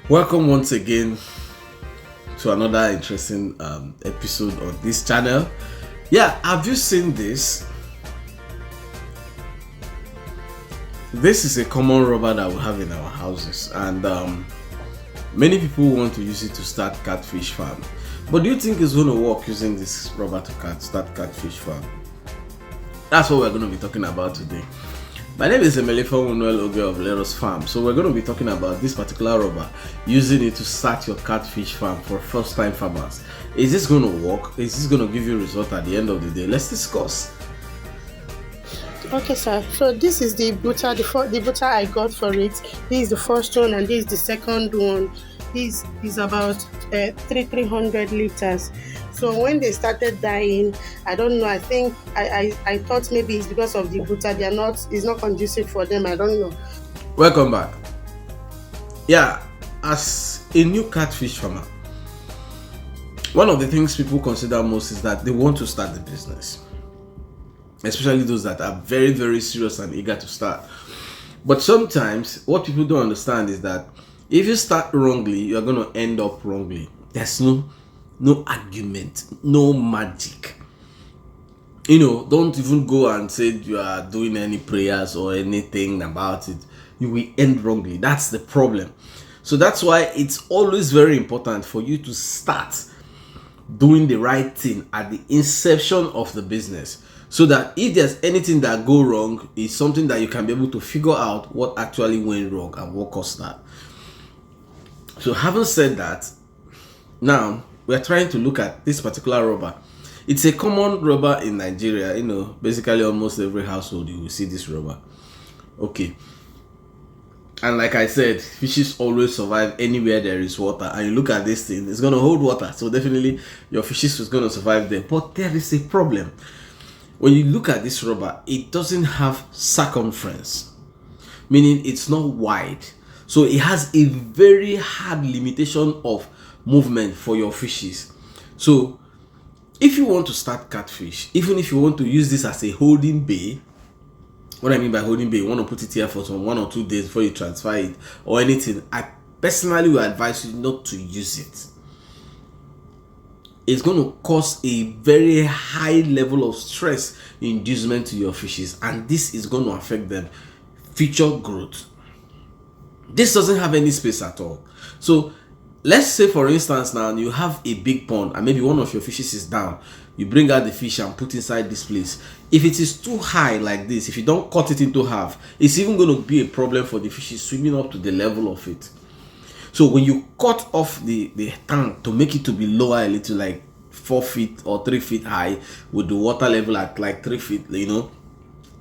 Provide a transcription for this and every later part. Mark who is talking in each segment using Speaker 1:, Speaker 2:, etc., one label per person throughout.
Speaker 1: Welcome once again to another interesting episode on this channel. Yeah, have you seen this? This is a common rubber that we have in our houses, and many people want to use it to start catfish farm. But do you think it's going to work using this rubber to start catfish farm? That's what we're going to be talking about today. My name is Emelifa Manuel Oge of Leros Farm. So we're going to be talking about this particular rubber, using it to start your catfish farm for first-time farmers. Is this going to work? Is this going to give you a result at the end of the day? Let's discuss.
Speaker 2: Okay, sir. So this is the butter, the butter I got for it. This is the first one, and this is the second one. This is about 300 liters. So when they started dying, I don't know. I think I thought maybe it's because of the butter. It's not conducive for them. I don't know.
Speaker 1: Welcome back. Yeah, as a new catfish farmer, one of the things people consider most is that they want to start the business, especially those that are very, very serious and eager to start. But sometimes what people don't understand is that if you start wrongly, you're going to end up wrongly. There's no argument, no magic. Don't even go and say you are doing any prayers or anything about it. You will end wrongly. That's the problem. So that's why it's always very important for you to start doing the right thing at the inception of the business, so that if there's anything that go wrong, it's something that you can be able to figure out what actually went wrong and what caused that. So having said that, now we're trying to look at this particular rubber. It's a common rubber in Nigeria. Basically almost every household you will see this rubber. Okay. And like I said, fishes always survive anywhere there is water. And you look at this thing, it's going to hold water. So definitely your fishes is going to survive there. But there is a problem. When you look at this rubber, it doesn't have circumference, meaning it's not wide. So it has a very hard limitation of movement for your fishes. So if you want to start catfish, even if you want to use this as a holding bay, what I mean by holding bay, you want to put it here for some 1 or 2 days before you transfer it or anything, I personally will advise you not to use it. It's going to cause a very high level of stress inducement to your fishes, and this is going to affect them future growth. This doesn't have any space at all. So let's say, for instance, now you have a big pond and maybe one of your fishes is down. You bring out the fish and put inside this place. If it is too high like this, if you don't cut it into half, it's even going to be a problem for the fishes swimming up to the level of it. So when you cut off the tank to make it to be lower a little, like 4 feet or 3 feet high, with the water level at like 3 feet, the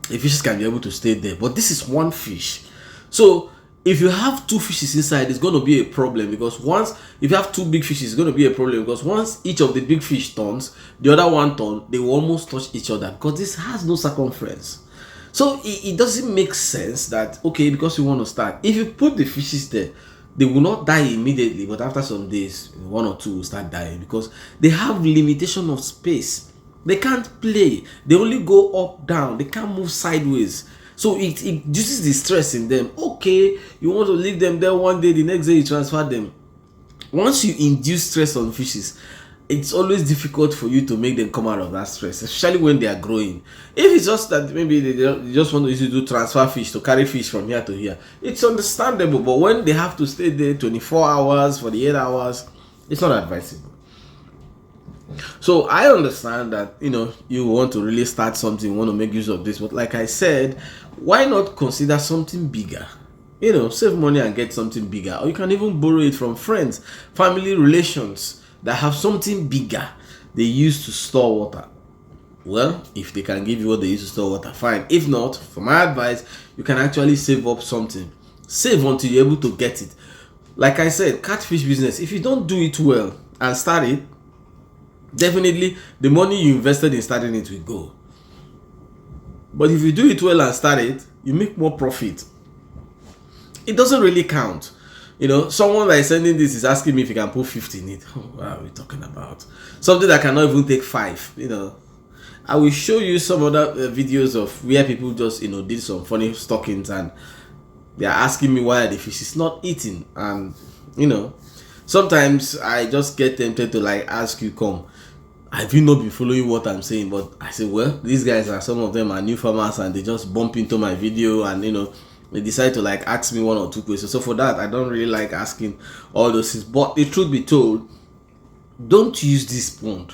Speaker 1: fishes can be able to stay there. But this is one fish. So if you have 2 fishes inside, it's going to be a problem, because if you have 2 big fishes, it's going to be a problem, because once each of the big fish turns, the other one turn, they will almost touch each other, because this has no circumference. So it doesn't make sense that, okay, because you want to start, if you put the fishes there, they will not die immediately, but after some days, 1 or 2 will start dying, because they have limitation of space. They can't play. They only go up, down. They can't move sideways. So it induces the stress in them. Okay, you want to leave them there one day, the next day you transfer them. Once you induce stress on fishes, it's always difficult for you to make them come out of that stress, especially when they are growing. If it's just that maybe they just want to use it to transfer fish, to carry fish from here to here, it's understandable. But when they have to stay there 24 hours, 48 hours, it's not advisable. So I understand that you want to really start something, you want to make use of this, but like I said, why not consider something bigger? Save money and get something bigger, or you can even borrow it from friends, family, relations that have something bigger they use to store water. Well, if they can give you what they use to store water, fine. If not, for my advice, you can actually save up something. Save until you're able to get it. Like I said, catfish business, if you don't do it well and start it, definitely the money you invested in starting it will go. But if you do it well and start it, you make more profit. It doesn't really count. Someone that is sending this is asking me if you can put 50 in it. What are we talking about? Something that cannot even take 5. I will show you some other videos of where people just did some funny stockings, and they are asking me why the fish is not eating, and You know, sometimes I just get tempted to like ask you, come, have you not been following what I'm saying? But I say, well, these guys are, some of them are new farmers and they just bump into my video and they decide to like ask me one or two questions. So for that, I don't really like asking all those things. But the truth be told, don't use this pond,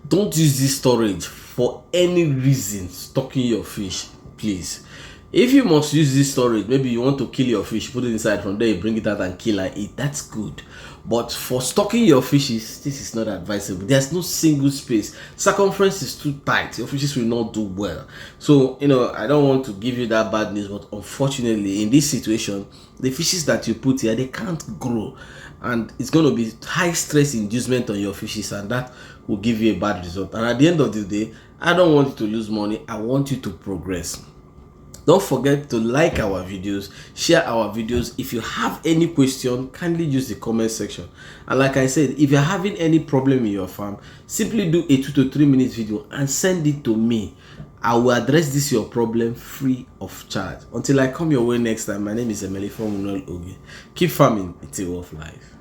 Speaker 1: don't use this storage for any reason stocking your fish, please. If you must use this storage, maybe you want to kill your fish, put it inside, from there you bring it out and kill and eat, that's good. But for stocking your fishes, this is not advisable. There's no single space, circumference is too tight, your fishes will not do well. So I don't want to give you that bad news, but unfortunately in this situation, the fishes that you put here, they can't grow, and it's going to be high stress inducement on your fishes, and that will give you a bad result. And at the end of the day, I don't want you to lose money, I want you to progress. Don't forget to like our videos, share our videos. If you have any question, kindly use the comment section. And like I said, if you're having any problem in your farm, simply do a 2 to 3 minute video and send it to me. I will address this your problem free of charge. Until I come your way next time, my name is Emily from Oge. Keep farming, it's a way of life.